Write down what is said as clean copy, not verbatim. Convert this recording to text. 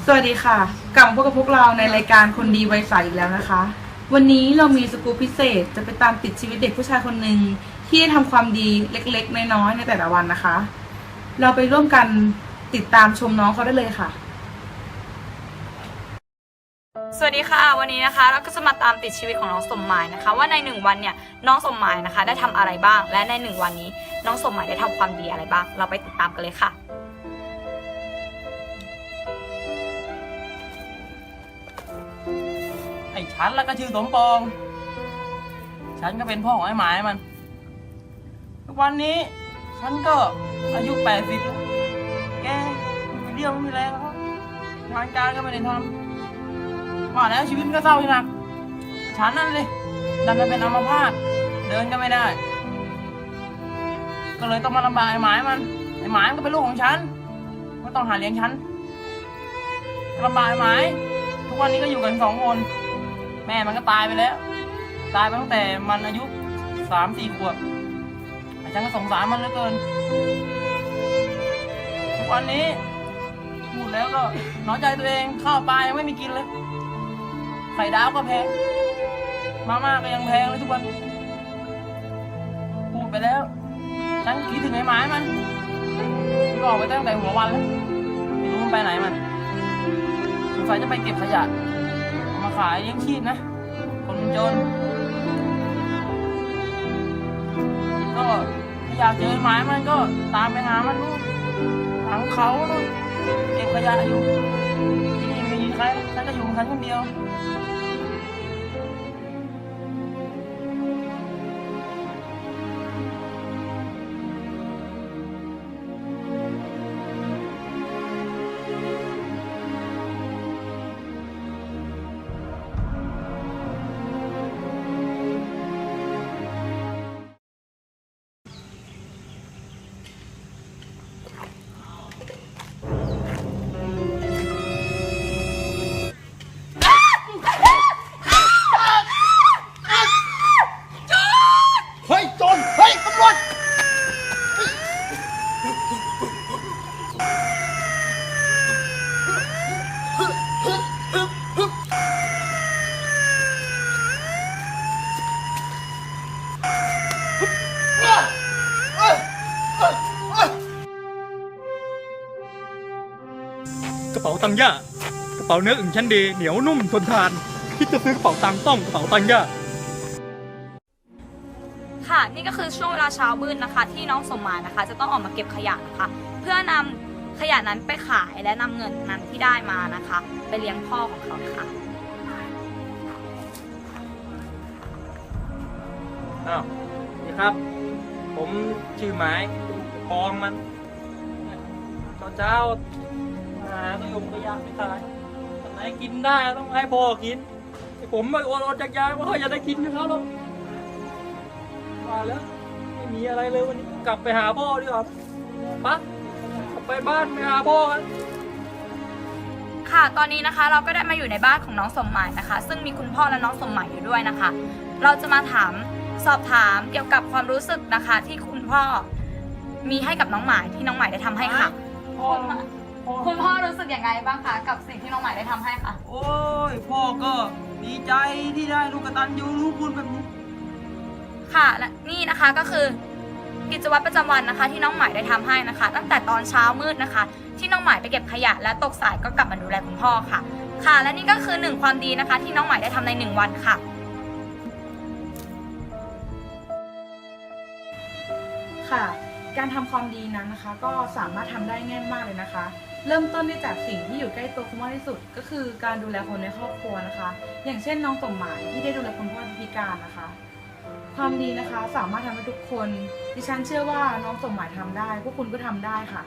สวัสดีค่ะกลับมาพบกับพวกเราในรายการคนดีวัยใสอีกแล้วนะคะวันนี้เรามีสกู๊ปพิเศษจะไปตามติดชีวิตเด็กผู้ชายคนหนึ่งที่ได้ทำความดีเล็กๆน้อยๆในแต่ละวันนะคะเราไปร่วมกันติดตามชมน้องเขาได้เลยค่ะสวัสดีค่ะวันนี้นะคะเราก็จะมาตามติดชีวิตของน้องสมหมายนะคะว่าใน1วันเนี่ยน้องสมหมายนะคะได้ทำอะไรบ้างและใน1วันนี้น้องสมหมายได้ทำความดีอะไรบ้างเราไปติดตามกันเลยค่ะไอ้ฉันแล้วก็ชื่อสมปอง ฉันก็เป็นพ่อของไอ้หมายมันทุกวันนี้ฉันก็อายุ80แล้วแกไม่มีเรี่ยวไม่มีแรงแล้วงานการก็ไม่ได้ทำว่าแล้วชีวิตมันก็เศร้าที่หนักฉันนั่นเลยดันมาเป็นอัมพาตเดินก็ไม่ได้ก็เลยต้องมาลำบากไอ้หมายมันไอ้หมายมันก็เป็นลูกของฉันก็ต้องหาเลี้ยงฉันลำบากไอ้หมายทุกวันนี้ก็อยู่กัน2 คนแม่มันก็ตายไปแล้วตายไปตั้งแต่มันอายุ3-4 ขวบฉันก็สงสารมันเหลือเกินทุกวันนี้พูดแล้วก็น้อยใจตัวเองข้าวปลายังไม่มีกินเลยไข่ดาวก็แพงมาม่าก็ยังแพงเลยทุกวันพูดไปแล้วฉันคิดถึงไอ้หมายมันก็ออกไปตั้งแต่หัววันแล้วไม่รู้มันไปไหนมันสงสัยจะไปเก็บขยะมาขายเลี้ยงชีพนะคนจนก็อยากเจอหมายมันก็ตามไปหามันนู่นหลังเขานู่นเก็บขยะอยู่ที่นี่ไม่มีใครฉันก็อยู่ของฉันคนเดียวเฮ้ยโจรเฮ้ยตำรวจกระเป๋าตังค์ย่ากระเป๋าเนื้ออึ่งชั้นดีเหนียวนุ่มทนทานคิดจะซื้อกระเป๋าตังค์ต้องกระเป๋าตังค์ย่าค่ะนี่ก็คือช่วงเวลาเช้ามืดนะคะที่น้องสมหมายนะคะจะต้องออกมาเก็บขยะนะคะเพื่อนำขยะนั้นไปขายและนำเงินนั้นที่ได้มานะคะไปเลี้ยงพ่อของเขาค่ะ อ้าวนี่ครับผมชื่อหมายปองมันเช้าหาก็ยมก็ยากไม่ตายตอนไหนกินได้ต้องให้พ่อกินผมไม่อดจากยายว่าเขาจะได้กินกับเขาหรอกมาแล้วไม่มีอะไรเลยวันนี้กลับไปหาพ่อดีกว่าปะกลับไปบ้านไปหาพ่อกันค่ะตอนนี้นะคะเราก็ได้มาอยู่ในบ้านของน้องสมหมายนะคะซึ่งมีคุณพ่อและน้องสมหมายอยู่ด้วยนะคะเราจะมาสอบถามเกี่ยวกับความรู้สึกนะคะที่คุณพ่อมีให้กับน้องหมายที่น้องหมายได้ทำให้ค่ะคุณพ่อรู้สึกยังไงบ้างคะกับสิ่งที่น้องหมายได้ทำให้ค่ะโอ้ยพ่อก็ดีใจที่ได้ลูกกตัญญูรู้คุณแบบนี้ค่ะและนี่นะคะก็คือกิจวัตรประจำวันนะคะที่น้องหมายได้ทำให้นะคะตั้งแต่ตอนเช้ามืดนะคะที่น้องหมายไปเก็บขยะและตกสายก็กลับมาดูแลคุณพ่อค่ะค่ะและนี่ก็คือ1ความดีนะคะที่น้องหมายได้ทำใน1วันค่ะค่ะการทำความดีนั้นนะคะก็สามารถทำได้ง่ายมากเลยนะคะเริ่มต้นได้จากสิ่งที่อยู่ใกล้ตัวคุณมากที่สุดก็คือการดูแลคนในครอบครัวนะคะอย่างเช่นน้องสมหมายที่ได้ดูแลคุณพ่อที่พิการนะคะความดีนะคะสามารถทำให้ทุกคนดิฉันเชื่อว่าน้องสมหมายทำได้พวกคุณก็ทำได้ค่ะ